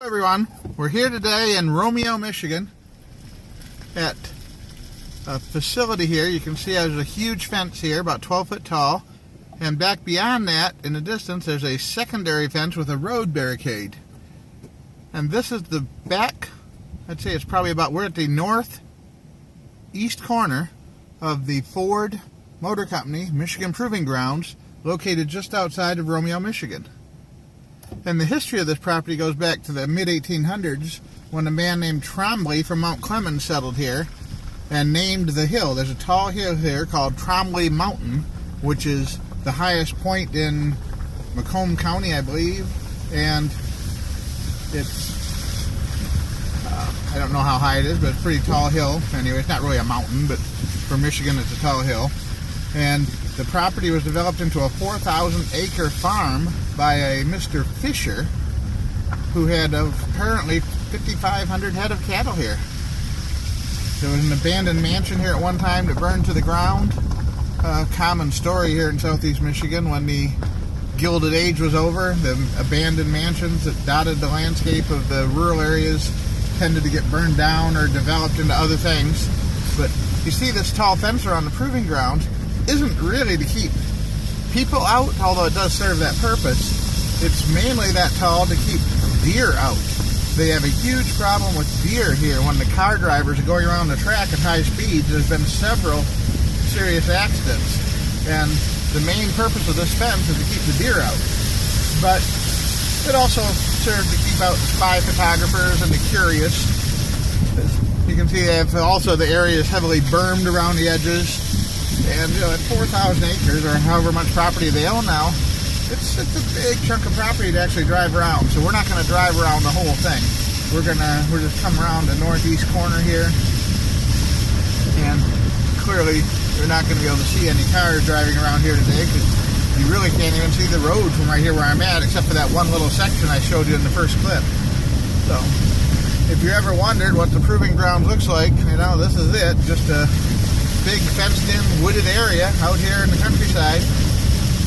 Everyone, we're here today in Romeo, Michigan at a facility here. You can see there's a huge fence here, about 12 foot tall, and back beyond that in the distance there's a secondary fence with a road barricade. And this is the back, I'd say it's probably about, we're at the northeast corner of the Ford Motor Company Michigan Proving Grounds, located just outside of Romeo, Michigan. And the history of this property goes back to the mid-1800s when a man named Trombley from Mount Clemens settled here and named the hill. There's a tall hill here called Trombley Mountain, which is the highest point in Macomb County, I believe. And it's, I don't know how high it is, but it's a pretty tall hill. Anyway, it's not really a mountain, but for Michigan it's a tall hill. And the property was developed into a 4,000-acre farm by a Mr. Fisher, who had apparently 5,500 head of cattle here. There was an abandoned mansion here at one time that burned to the ground. A common story here in southeast Michigan. When the Gilded Age was over, the abandoned mansions that dotted the landscape of the rural areas tended to get burned down or developed into other things. But you see this tall fence around the proving ground isn't really to keep people out, although it does serve that purpose. It's mainly that tall to keep deer out. They have a huge problem with deer here. When the car drivers are going around the track at high speeds, there's been several serious accidents. And the main purpose of this fence is to keep the deer out. But it also serves to keep out the spy photographers and the curious. As you can see, they have also the area is heavily bermed around the edges. And you know, at 4,000 acres, or however much property they own now, it's a big chunk of property to actually drive around. So we're not going to drive around the whole thing. We're just come around the northeast corner here, and clearly you're not going to be able to see any cars driving around here today because you really can't even see the road from right here where I'm at, except for that one little section I showed you in the first clip. So if you ever wondered what the proving ground looks like, you know, this is it. Just a big fenced-in wooded area out here in the countryside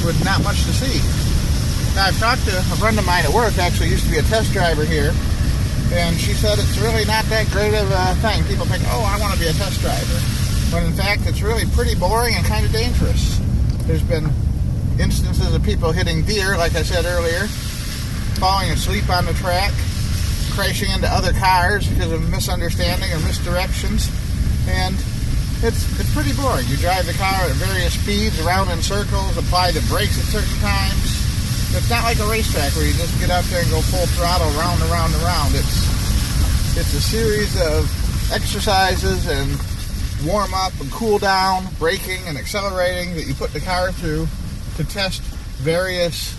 with not much to see. Now, I've talked to a friend of mine at work, actually used to be a test driver here, and she said it's really not that great of a thing. People think, oh, I want to be a test driver. When in fact, it's really pretty boring and kind of dangerous. There's been instances of people hitting deer, like I said earlier, falling asleep on the track, crashing into other cars because of misunderstanding or misdirections, and it's pretty boring. You drive the car at various speeds, around in circles, apply the brakes at certain times. It's not like a racetrack where you just get out there and go full throttle, round and round and round. It's a series of exercises and warm up and cool down, braking and accelerating that you put the car through to test various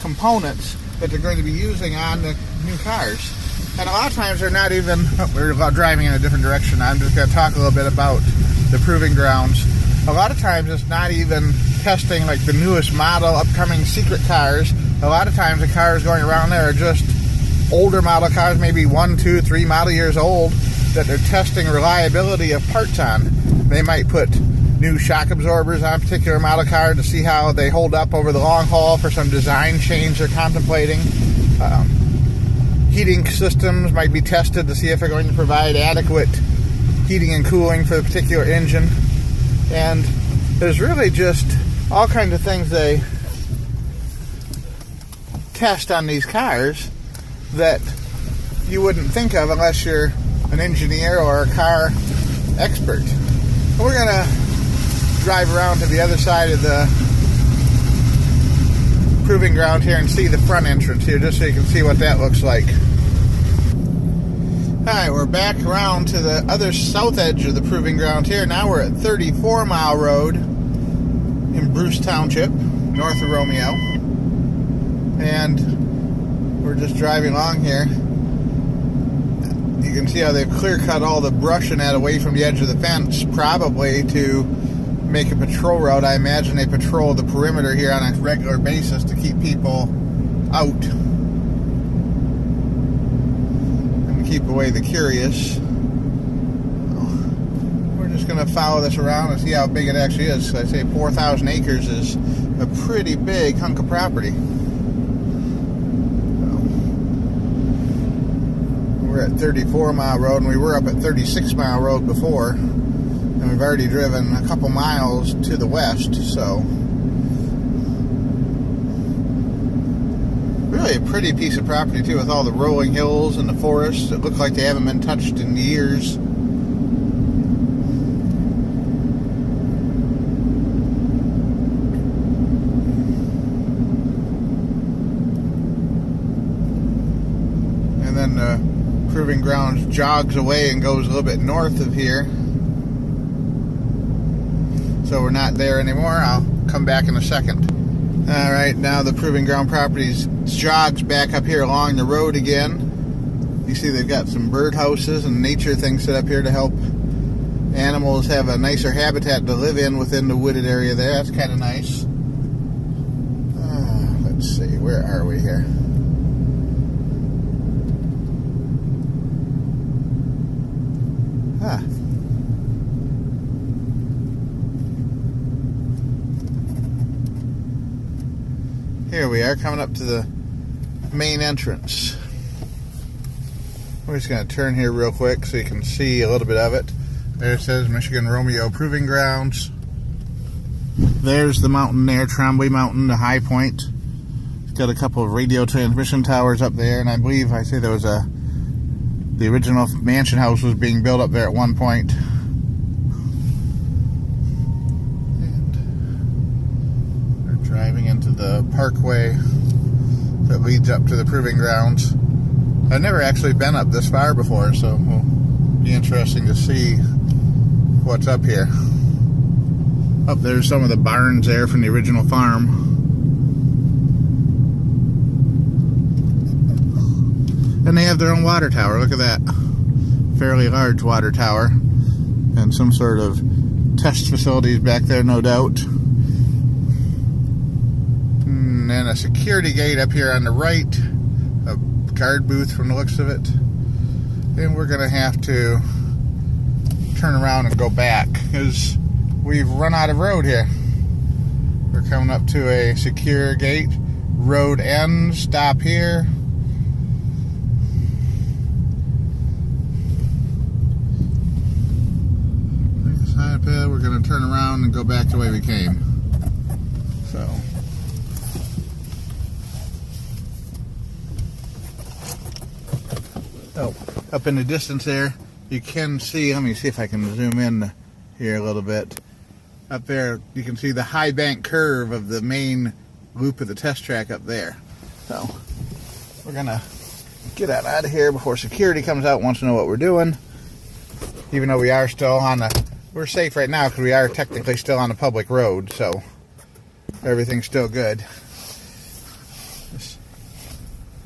components that they're going to be using on the new cars. And a lot of times they're not even, we're driving in a different direction. I'm just going to talk a little bit about the proving grounds. A lot of times it's not even testing like the newest model, upcoming secret cars. A lot of times the cars going around there are just older model cars, maybe 1, 2, 3 model years old, that they're testing reliability of parts on. They might put new shock absorbers on a particular model car to see how they hold up over the long haul for some design change they're contemplating. Heating systems might be tested to see if they're going to provide adequate heating and cooling for the particular engine. And there's really just all kinds of things they test on these cars that you wouldn't think of unless you're an engineer or a car expert. We're going to drive around to the other side of the proving ground here and see the front entrance here, just so you can see what that looks like. Alright, we're back around to the other south edge of the proving ground here. Now we're at 34 Mile Road in Bruce Township, north of Romeo. And we're just driving along here. You can see how they've clear cut all the brush and that away from the edge of the fence, probably to make a patrol route. I imagine they patrol the perimeter here on a regular basis to keep people out. Keep away the curious. We're just going to follow this around and see how big it actually is. So I say 4,000 acres is a pretty big hunk of property. We're at 34 Mile Road, and we were up at 36 Mile Road before, and we've already driven a couple miles to the west, so really a pretty piece of property too, with all the rolling hills and the forests. It looks like they haven't been touched in years. And then the Proving Grounds jogs away and goes a little bit north of here. So we're not there anymore. I'll come back in a second. Alright, now the Proving Ground Properties jogs back up here along the road again. You see they've got some bird houses and nature things set up here to help animals have a nicer habitat to live in within the wooded area there. That's kind of nice. Let's see, where are we here? Here we are, coming up to the main entrance. We're just going to turn here real quick so you can see a little bit of it. There it says Michigan Romeo Proving Grounds. There's the mountain there, Trombley Mountain, the high point. It's got a couple of radio transmission towers up there, and I believe there was the original mansion house was being built up there at one point. Driving into the parkway that leads up to the Proving Grounds. I've never actually been up this far before, so it'll be interesting to see what's up here. Up there's some of the barns there from the original farm. And they have their own water tower. Look at that. Fairly large water tower. And some sort of test facilities back there, no doubt. And a security gate up here on the right, a guard booth from the looks of it. Then we're going to have to turn around and go back because we've run out of road here. We're coming up to a secure gate. Road ends, stop here. We're going to turn around and go back the way we came. So. Oh, up in the distance there, you can see, let me see if I can zoom in here a little bit. Up there, you can see the high bank curve of the main loop of the test track up there. So, we're going to get out of here before security comes out and wants to know what we're doing. Even though we are still on we're safe right now because we are technically still on a public road, so everything's still good.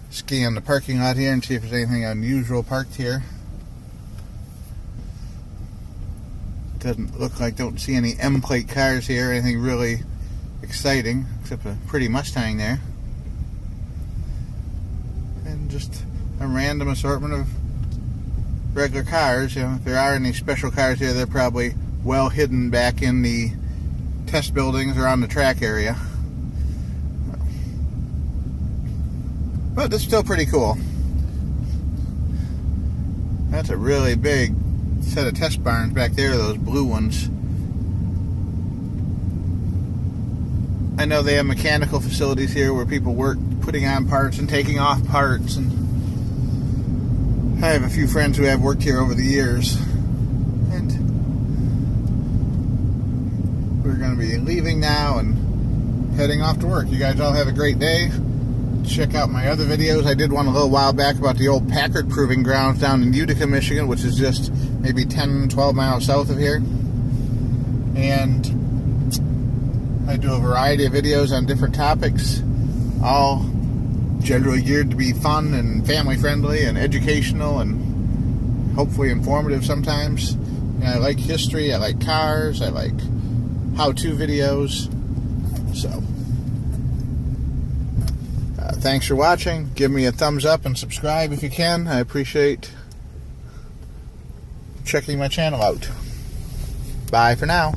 Scan the parking lot here and see if there's anything unusual parked here. Doesn't look like, don't see any M-plate cars here, anything really exciting, except a pretty Mustang there. And just a random assortment of regular cars. You know, if there are any special cars here, they're probably well hidden back in the test buildings or on the track area. But it's still pretty cool. That's a really big set of test barns back there, those blue ones. I know they have mechanical facilities here where people work putting on parts and taking off parts. And I have a few friends who have worked here over the years. And we're going to be leaving now and heading off to work. You guys all have a great day. Check out my other videos. I did one a little while back about the old Packard Proving Grounds down in Utica, Michigan, which is just maybe 10-12 miles south of here. And I do a variety of videos on different topics, all generally geared to be fun and family friendly and educational and hopefully informative sometimes. And I like history, I like cars, I like how-to videos. So thanks for watching. Give me a thumbs up and subscribe if you can. I appreciate checking my channel out. Bye for now.